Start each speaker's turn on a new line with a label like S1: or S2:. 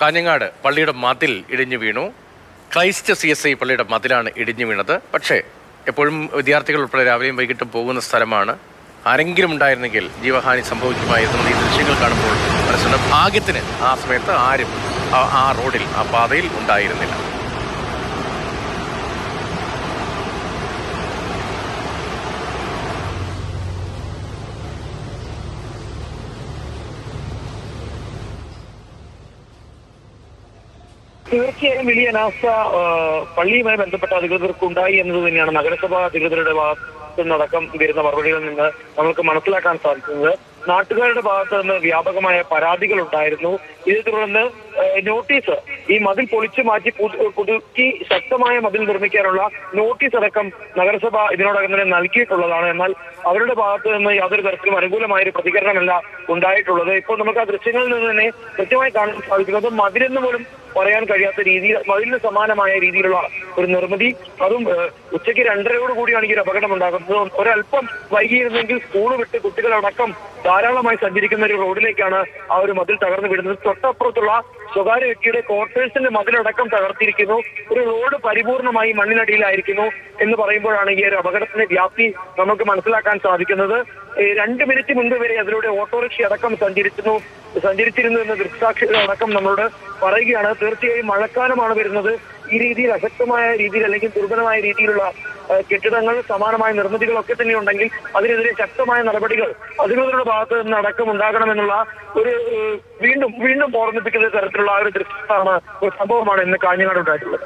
S1: കാഞ്ഞങ്ങാട് പള്ളിയുടെ മതിൽ ഇടിഞ്ഞു വീണു. ക്രൈസ്റ്റ് CSI പള്ളിയുടെ മതിലാണ് ഇടിഞ്ഞു വീണത്. പക്ഷേ എപ്പോഴും വിദ്യാർത്ഥികൾ ഉൾപ്പെടെ രാവിലെയും വൈകിട്ടും പോകുന്ന സ്ഥലമാണ്. ആരെങ്കിലും ഉണ്ടായിരുന്നെങ്കിൽ ജീവഹാനി സംഭവിക്കുമായിരുന്നു. ഈ ദൃശ്യങ്ങൾ കാണുമ്പോൾ മനസ്സിന് ഭാഗ്യത്തിന് ആ സമയത്ത് ആരും ആ റോഡിൽ, ആ പാതയിൽ ഉണ്ടായിരുന്നില്ല.
S2: തീർച്ചയായും വലിയ അനാസ്ഥ പള്ളിയുമായി ബന്ധപ്പെട്ട അധികൃതർക്കുണ്ടായി എന്നത് തന്നെയാണ് നഗരസഭാ അധികൃതരുടെ ഭാഗത്തു നിന്നടക്കം വരുന്ന മറുപടികളിൽ നിന്ന് നമുക്ക് മനസ്സിലാക്കാൻ സാധിക്കുന്നത്. നാട്ടുകാരുടെ ഭാഗത്ത് നിന്ന് വ്യാപകമായ പരാതികൾ ഉണ്ടായിരുന്നു. ഇതേ തുടർന്ന് നോട്ടീസ്, ഈ മതിൽ പൊളിച്ചു മാറ്റി പുതുക്കി ശക്തമായ മതിൽ നിർമ്മിക്കാനുള്ള നോട്ടീസ് അടക്കം നഗരസഭ ഇതിനോടകം തന്നെ നൽകിയിട്ടുള്ളതാണ്. എന്നാൽ അവരുടെ ഭാഗത്ത് നിന്ന് യാതൊരു തരത്തിലും അനുകൂലമായ ഒരു പ്രതികരണമല്ല ഉണ്ടായിട്ടുള്ളത്. ഇപ്പോൾ നമുക്ക് ആ ദൃശ്യങ്ങളിൽ നിന്ന് തന്നെ കൃത്യമായി കാണാൻ സാധിക്കുന്നത് മതിലെന്ന് പോലും പറയാൻ കഴിയാത്ത രീതിയിൽ, മതിലിന് സമാനമായ രീതിയിലുള്ള ഒരു നിർമ്മിതി, അതും ഉച്ചയ്ക്ക് 2:30 കൂടിയാണ് ഈ ഒരു അപകടം ഉണ്ടാകുന്നത്. ഒരല്പം വൈകിയിരുന്നെങ്കിൽ സ്കൂൾ വിട്ട് കുട്ടികളടക്കം ധാരാളമായി സഞ്ചരിക്കുന്ന ഒരു റോഡിലേക്കാണ് ആ ഒരു മതിൽ തകർന്നു വിടുന്നത്. തൊട്ടപ്പുറത്തുള്ള സ്വകാര്യ വ്യക്തിയുടെ ക്വാർട്ടേഴ്സിന്റെ മതിലടക്കം തകർത്തിരിക്കുന്നു. ഒരു റോഡ് പരിപൂർണമായി മണ്ണിനടിയിലായിരിക്കുന്നു എന്ന് പറയുമ്പോഴാണ് ഈ ഒരു അപകടത്തിന്റെ വ്യാപ്തി നമുക്ക് മനസ്സിലാക്കാൻ സാധിക്കുന്നത്. 2 മിനിറ്റ് മുൻപ് വരെ അതിലൂടെ ഓട്ടോറിക്ഷ അടക്കം സഞ്ചരിച്ചിരുന്നു എന്ന ദൃക്സാക്ഷികൾ അടക്കം നമ്മളോട് പറയുകയാണ്. തീർച്ചയായും മഴക്കാലമാണ് വരുന്നത്. ഈ രീതിയിൽ അശക്തമായ രീതിയിൽ അല്ലെങ്കിൽ ദുർബലമായ രീതിയിലുള്ള കെട്ടിടങ്ങൾ, സമാനമായ നിർമ്മിതികളൊക്കെ തന്നെ ഉണ്ടെങ്കിൽ അതിനെതിരെ ശക്തമായ നടപടികൾ അധികൃതരുടെ ഭാഗത്ത് നിന്ന് അടക്കം ഉണ്ടാകണമെന്നുള്ള ഒരു വീണ്ടും ഓർമ്മിപ്പിക്കുന്ന തരത്തിലുള്ള ഒരു സംഭവമാണ് ഇന്ന് കാഞ്ഞങ്ങാട് ഉണ്ടായിട്ടുള്ളത്.